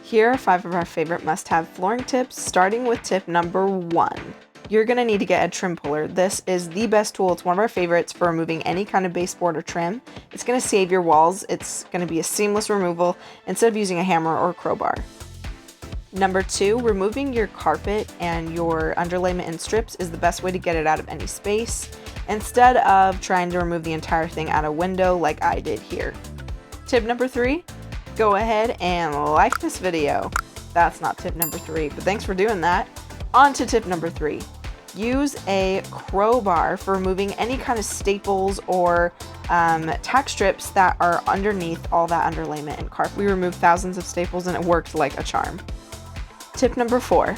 Here are 5 of our favorite must-have flooring tips, starting with tip number 1. You're going to need to get a trim puller. This is the best tool. It's one of our favorites for removing any kind of baseboard or trim. It's going to save your walls. It's going to be a seamless removal instead of using a hammer or a crowbar. Number 2, removing your carpet and your underlayment in strips is the best way to get it out of any space, instead of trying to remove the entire thing out a window like I did here. Tip number 3, go ahead and like this video. That's not tip number 3, but thanks for doing that. On to tip number 3. Use a crowbar for removing any kind of staples or tack strips that are underneath all that underlayment and carpet. We removed thousands of staples and it worked like a charm. Tip number 4.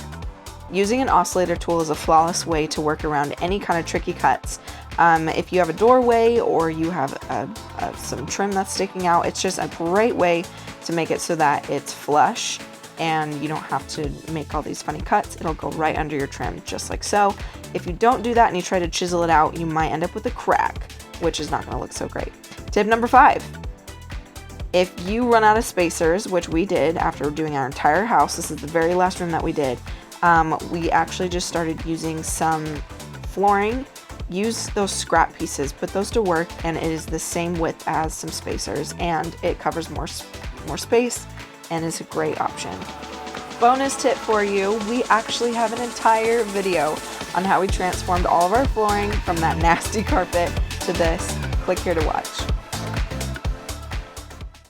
Using an oscillator tool is a flawless way to work around any kind of tricky cuts. If you have a doorway or you have some trim that's sticking out, it's just a great way to make it so that it's flush and you don't have to make all these funny cuts. It'll go right under your trim, just like so. If you don't do that and you try to chisel it out, you might end up with a crack, which is not going to look so great. Tip number 5. If you run out of spacers, which we did after doing our entire house, this is the very last room that we did, we actually just started using some flooring. Use those scrap pieces, put those to work, and it is the same width as some spacers, and it covers more space and is a great option. Bonus tip for you, we actually have an entire video on how we transformed all of our flooring from that nasty carpet to this. Click here to watch.